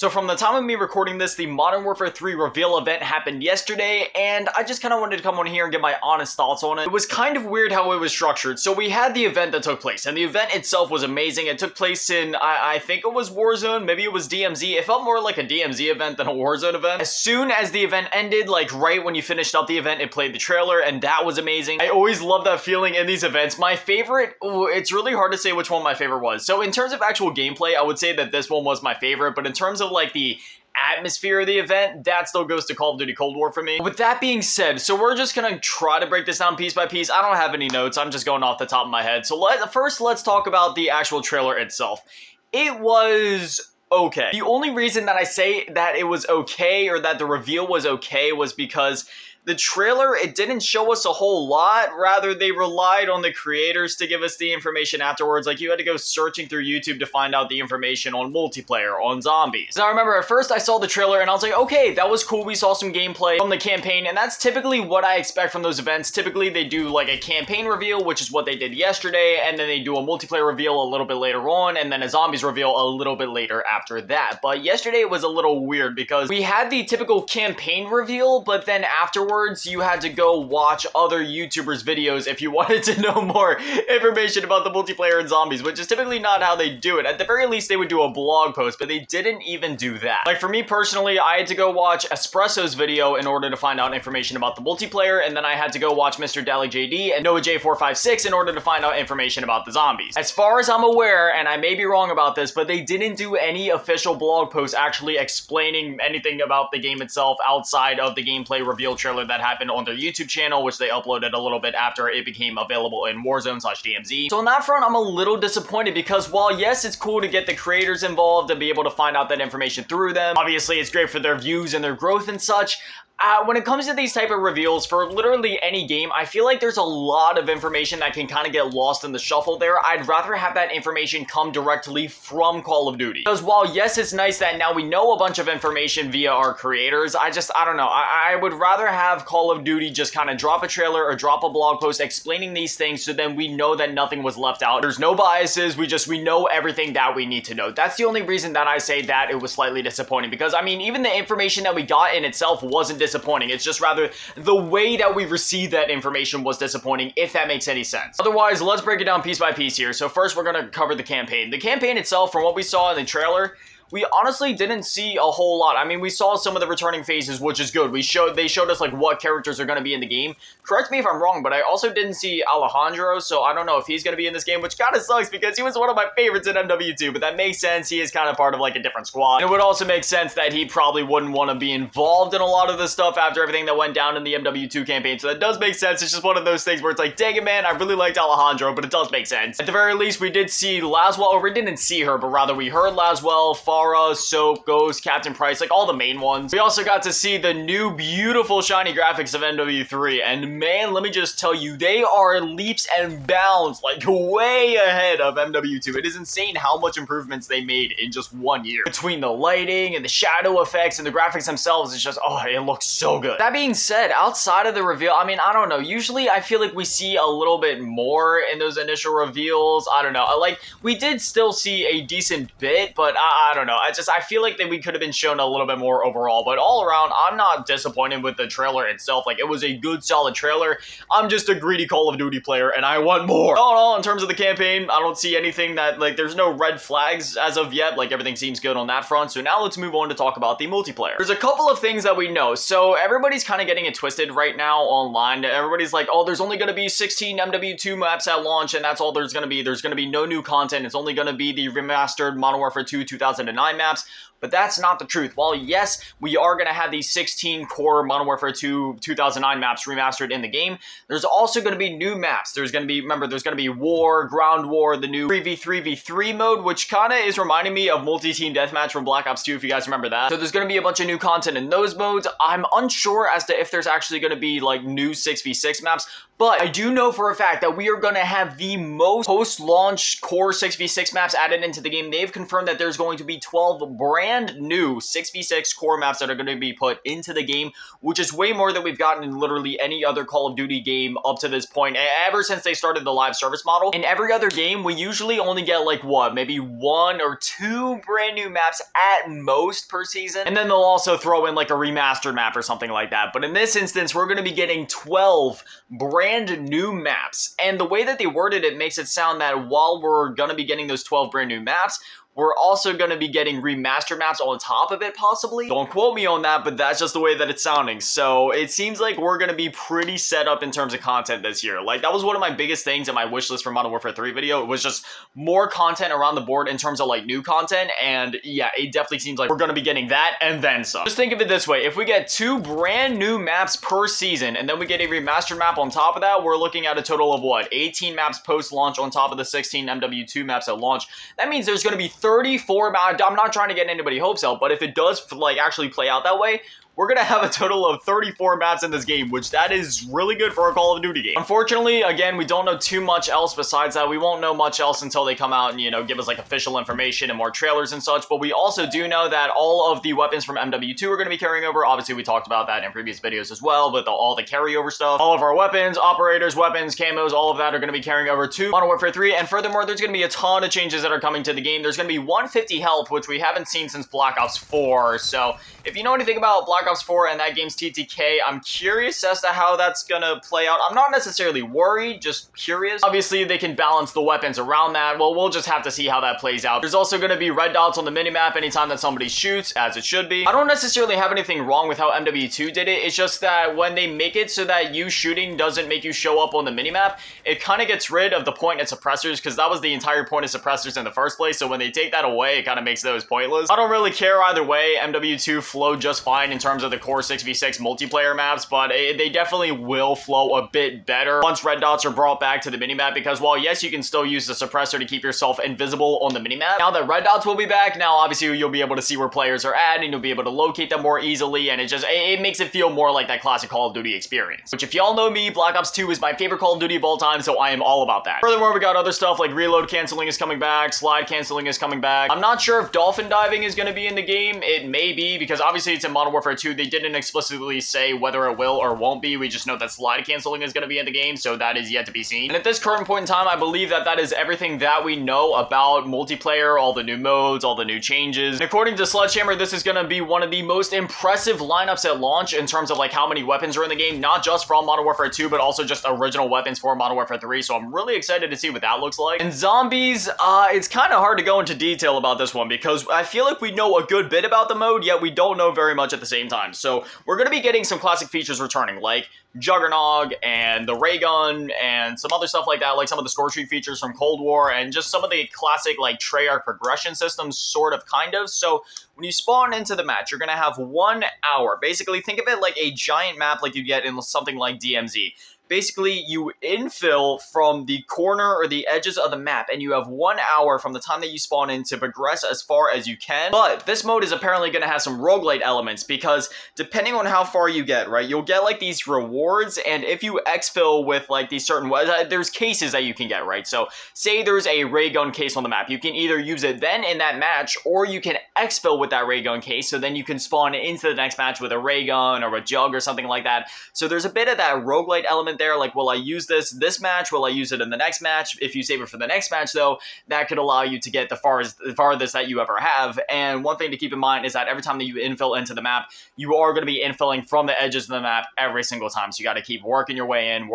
So from the time of me recording this, the Modern Warfare 3 reveal event happened yesterday, and I just kind of wanted to come on here and get my honest thoughts on it. It was kind of weird how it was structured. So we had the event that took place, and the event itself was amazing. It took place in, I think it was Warzone, maybe it was DMZ. It felt more like a DMZ event than a Warzone event. As soon as the event ended, like right when you finished up the event, it played the trailer, and that was amazing. I always love that feeling in these events. My favorite, it's really hard to say which one my favorite was. So in terms of actual gameplay, I would say that this one was my favorite, but in terms of like the atmosphere of the event, that still goes to Call of Duty Cold War for me. With that being said, so we're just gonna try to break this down piece by piece. I don't have any notes, I'm just going off the top of my head. So first let's talk about the actual trailer itself. It was okay. The only reason that I say that it was okay, or that the reveal was okay, was because the trailer, it didn't show us a whole lot. Rather, they relied on the creators to give us the information afterwards. Like, you had to go searching through YouTube to find out the information on multiplayer, on zombies. Now, I remember at first I saw the trailer and I was like, okay, that was cool. We saw some gameplay from the campaign, and that's typically what I expect from those events. Typically, they do like a campaign reveal, which is what they did yesterday, and then they do a multiplayer reveal a little bit later on, and then a zombies reveal a little bit later after that. But yesterday it was a little weird because we had the typical campaign reveal, but then afterwards, you had to go watch other YouTubers' videos if you wanted to know more information about the multiplayer and zombies, which is typically not how they do it. At the very least, they would do a blog post, but they didn't even do that. Like, for me personally, I had to go watch Espresso's video in order to find out information about the multiplayer, and then I had to go watch Mr. Dally JD and Noah J456 in order to find out information about the zombies. As far as I'm aware, and I may be wrong about this, but they didn't do any official blog posts actually explaining anything about the game itself outside of the gameplay reveal trailer that happened on their YouTube channel, which they uploaded a little bit after it became available in Warzone/DMZ. So on that front, I'm a little disappointed because while yes, it's cool to get the creators involved and be able to find out that information through them, obviously it's great for their views and their growth and such, when it comes to these type of reveals for literally any game, I feel like there's a lot of information that can kind of get lost in the shuffle there. I'd rather have that information come directly from Call of Duty. Because while yes, it's nice that now we know a bunch of information via our creators, I don't know. I would rather have Call of Duty just kind of drop a trailer or drop a blog post explaining these things so then we know that nothing was left out. There's no biases, we know everything that we need to know. That's the only reason that I say that it was slightly disappointing, because I mean, even the information that we got in itself wasn't disappointing. It's just rather the way that we received that information was disappointing, if that makes any sense. Otherwise, let's break it down piece by piece here. So first, we're going to cover the campaign. The campaign itself, from what we saw in the trailer, we honestly didn't see a whole lot. I mean, we saw some of the returning faces, which is good. They showed us like what characters are going to be in the game. Correct me if I'm wrong, but I also didn't see Alejandro, so I don't know if he's going to be in this game, which kind of sucks because he was one of my favorites in MW2, but that makes sense. He is kind of part of like a different squad. And it would also make sense that he probably wouldn't want to be involved in a lot of this stuff after everything that went down in the MW2 campaign, so that does make sense. It's just one of those things where it's like, dang it, man, I really liked Alejandro, but it does make sense. At the very least, we did see Laswell, or we didn't see her, but rather we heard Laswell, Farah, Soap, Ghost, Captain Price, like all the main ones. We also got to see the new beautiful shiny graphics of MW3, and man, let me just tell you, they are leaps and bounds, like way ahead of MW2. It is insane how much improvements they made in just 1 year. Between the lighting and the shadow effects and the graphics themselves, it's just, oh, it looks so good. That being said, outside of the reveal, I mean, I don't know, usually I feel like we see a little bit more in those initial reveals. I don't know, like, we did still see a decent bit, but I don't know, I feel like that we could have been shown a little bit more overall, but all around, I'm not disappointed with the trailer itself. Like, it was a good, solid trailer. I'm just a greedy Call of Duty player, and I want more. All in all, in terms of the campaign, I don't see anything that, like, there's no red flags as of yet. Like, everything seems good on that front. So now let's move on to talk about the multiplayer. There's a couple of things that we know. So everybody's kind of getting it twisted right now online. Everybody's like, oh, there's only going to be 16 MW2 maps at launch, and that's all there's going to be. There's going to be no new content. It's only going to be the remastered Modern Warfare 2 2009 maps. But that's not the truth. While yes, we are going to have these 16 core Modern Warfare 2 2009 maps remastered in the game, there's also going to be new maps. There's going to be, remember, there's going to be War, Ground War, the new 3v3v3 mode, which kind of is reminding me of Multi-Team Deathmatch from Black Ops 2, if you guys remember that. So there's going to be a bunch of new content in those modes. I'm unsure as to if there's actually going to be like new 6v6 maps, But I do know for a fact that we are going to have the most post-launch core 6v6 maps added into the game. They've confirmed that there's going to be 12 brand new 6v6 core maps that are going to be put into the game, which is way more than we've gotten in literally any other Call of Duty game up to this point, ever since they started the live service model. In every other game, we usually only get like what, maybe 1 or 2 brand new maps at most per season, and then they'll also throw in like a remastered map or something like that. But in this instance, we're going to be getting 12 brand new maps, and the way that they worded it makes it sound that while we're going to be getting those 12 brand new maps, we're also going to be getting remastered maps on top of it, possibly. Don't quote me on that, but that's just the way that it's sounding. So it seems like we're going to be pretty set up in terms of content this year. Like, that was one of my biggest things in my wish list for Modern Warfare 3 video. It was just more content around the board in terms of like new content. And yeah, it definitely seems like we're going to be getting that and then some. Just think of it this way. If we get 2 brand new maps per season and then we get a remastered map on top of that, we're looking at a total of what? 18 maps post-launch on top of the 16 MW2 maps at launch. That means there's going to be 34, I'm not trying to get anybody hopes out, but if it does like actually play out that way, we're going to have a total of 34 maps in this game, which that is really good for a Call of Duty game. Unfortunately, again, we don't know too much else besides that. We won't know much else until they come out and, you know, give us like official information and more trailers and such. But we also do know that all of the weapons from MW2 are going to be carrying over. Obviously, we talked about that in previous videos as well, with all the carryover stuff. All of our weapons, operators, weapons, camos, all of that are going to be carrying over to Modern Warfare 3. And furthermore, there's going to be a ton of changes that are coming to the game. There's going to be 150 health, which we haven't seen since Black Ops 4. So if you know anything about Black Ops 4 and that game's TTK, I'm curious as to how that's gonna play out. I'm not necessarily worried, just curious. Obviously, they can balance the weapons around that. Well, we'll just have to see how that plays out. There's also gonna be red dots on the minimap anytime that somebody shoots, as it should be. I don't necessarily have anything wrong with how MW2 did it. It's just that when they make it so that you shooting doesn't make you show up on the minimap, it kind of gets rid of the point at suppressors, because that was the entire point of suppressors in the first place. So when they take that away, it kind of makes those pointless. I don't really care either way. MW2 flowed just fine in terms of the core 6v6 multiplayer maps, but they definitely will flow a bit better once red dots are brought back to the minimap, because while yes, you can still use the suppressor to keep yourself invisible on the minimap, now that red dots will be back, now obviously you'll be able to see where players are at and you'll be able to locate them more easily, and it makes it feel more like that classic Call of Duty experience, which if y'all know me, Black Ops 2 is my favorite Call of Duty of all time, so I am all about that. Furthermore, we got other stuff like reload canceling is coming back, slide canceling is coming back. I'm not sure if dolphin diving is going to be in the game. It may be, because obviously it's in Modern Warfare 2. They didn't explicitly say whether it will or won't be. We just know that slide canceling is going to be in the game, so that is yet to be seen. And at this current point in time, I believe that that is everything that we know about multiplayer, all the new modes, all the new changes. And according to Sledgehammer, this is going to be one of the most impressive lineups at launch in terms of like how many weapons are in the game, not just from Modern Warfare 2, but also just original weapons for Modern Warfare 3, so I'm really excited to see what that looks like. And zombies, it's kind of hard to go into detail about this one, because I feel like we know a good bit about the mode, yet we don't know very much at the same time. So we're going to be getting some classic features returning, like Juggernog and the ray gun and some other stuff like that, like some of the score sheet features from Cold War and just some of the classic like Treyarch progression systems, sort of, kind of. So when you spawn into the match, you're going to have 1 hour. Basically, think of it like a giant map like you get in something like DMZ. Basically, you infill from the corner or the edges of the map, and you have 1 hour from the time that you spawn in to progress as far as you can. But this mode is apparently going to have some roguelite elements, because depending on how far you get, right, you'll get like these rewards, and if you exfil with like these certain, there's cases that you can get, right? So say there's a ray gun case on the map. You can either use it then in that match, or you can exfil with that ray gun case, so then you can spawn into the next match with a ray gun or a jug or something like that. So there's a bit of that roguelite element there, like, will I use this match? Will I use it in the next match? If you save it for the next match, though, that could allow you to get the farthest that you ever have. And one thing to keep in mind is that every time that you infill into the map, you are going to be infilling from the edges of the map every single time. So you got to keep working your way in,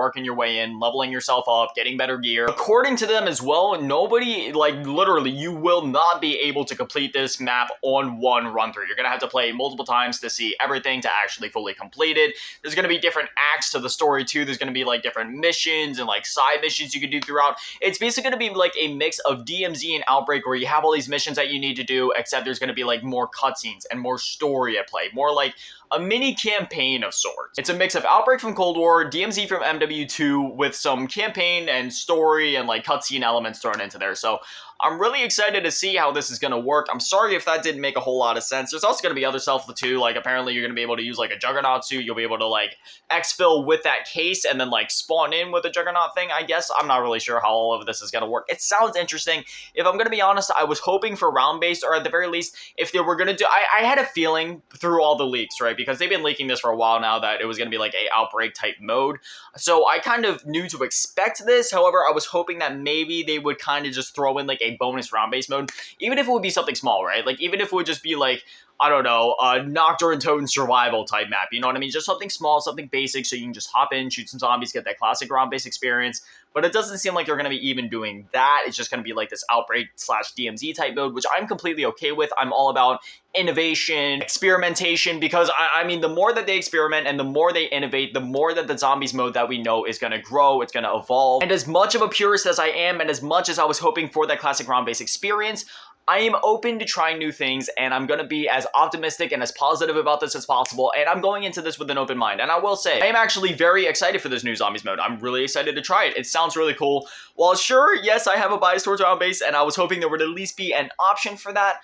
leveling yourself up, getting better gear. According to them as well, nobody, like literally, you will not be able to complete this map on one run through. You're going to have to play multiple times to see everything, to actually fully complete it. There's going to be different acts to the story too. There's going to be like different missions and like side missions you can do throughout. It's basically going to be like a mix of DMZ and Outbreak, where you have all these missions that you need to do, except there's going to be like more cutscenes and more story at play, more like a mini campaign of sorts. It's a mix of Outbreak from Cold War, DMZ from MW2, with some campaign and story and like cutscene elements thrown into there. So I'm really excited to see how this is going to work. I'm sorry if that didn't make a whole lot of sense. There's also going to be other stuff too, like apparently you're going to be able to use like a Juggernaut suit. You'll be able to like exfil with that case and then like spawn in with the Juggernaut thing, I guess. I'm not really sure how all of this is going to work. It sounds interesting. If I'm going to be honest, I was hoping for round-based, or at the very least, if they were going to do... I had a feeling through all the leaks, right? Because they've been leaking this for a while now that it was going to be like a Outbreak type mode. So I kind of knew to expect this. However, I was hoping that maybe they would kind of just throw in like a bonus round-based mode, even if it would be something small, right? Like even if it would just be like, I don't know, a Nocturne Toad survival type map, you know what I mean? Just something small, something basic, so you can just hop in, shoot some zombies, get that classic round-based experience. But it doesn't seem like they're going to be even doing that. It's just going to be like this Outbreak/DMZ type mode, which I'm completely okay with. I'm all about innovation, experimentation, because I mean, the more that they experiment and the more they innovate, the more that the zombies mode that we know is going to grow, it's going to evolve. And as much of a purist as I am, and as much as I was hoping for that classic round-based experience, I am open to trying new things, and I'm going to be as optimistic and as positive about this as possible, and I'm going into this with an open mind. And I will say, I am actually very excited for this new zombies mode. I'm really excited to try it. It sounds really cool. While sure, yes, I have a bias towards round-based, and I was hoping there would at least be an option for that,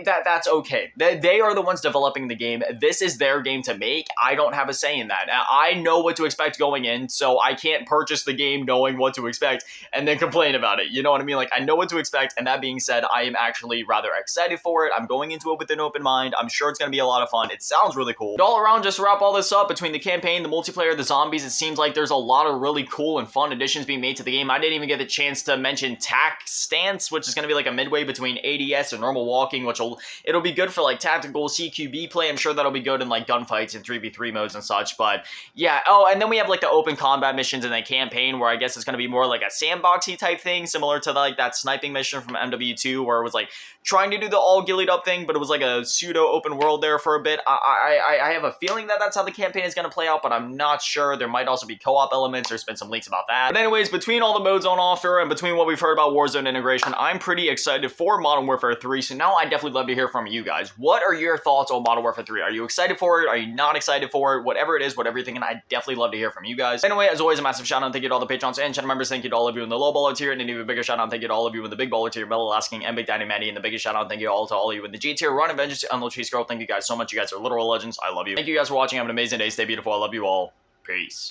that's okay. They are the ones developing the game. This is their game to make. I don't have a say in that. I know what to expect going in, so I can't purchase the game knowing what to expect and then complain about it. You know what I mean? Like, I know what to expect, and that being said, I am actually rather excited for it. I'm going into it with an open mind. I'm sure it's going to be a lot of fun. It sounds really cool. And all around, just to wrap all this up, between the campaign, the multiplayer, the zombies, it seems like there's a lot of really cool and fun additions being made to the game. I didn't even get the chance to mention TAC Stance, which is going to be like a midway between ADS and normal walking, which it'll be good for like tactical CQB play. I'm sure that'll be good in like gunfights and 3v3 modes and such. But yeah, oh, and then we have like the open combat missions in the campaign, where I guess it's going to be more like a sandboxy type thing, similar to like that sniping mission from MW2, where it was like trying to do the all gillied up thing, but it was like a pseudo open world there for a bit. I have a feeling that that's how the campaign is going to play out, but I'm not sure. There might also be co-op elements. There's been some leaks about that. But anyways, between all the modes on offer and between what we've heard about Warzone integration, I'm pretty excited for Modern Warfare 3. So now I definitely love to hear from you guys. What are your thoughts on Modern Warfare 3? Are you excited for it? Are you not excited for it? Whatever it is, whatever you're thinking, I definitely love to hear from you guys. Anyway, as always, a massive shout out and thank you to all the Patrons and channel members. Thank you to all of you in the low baller tier, and an even bigger shout out and thank you to all of you in the big baller tier, Mellow Asking and Big Daddy Manny, and the biggest shout out and thank you all to all of you in the G tier, Run Avengers, and Unload Cheese Girl. Thank you guys so much. You guys are literal legends. I love you. Thank you guys for watching. Have an amazing day. Stay beautiful. I love you all. Peace.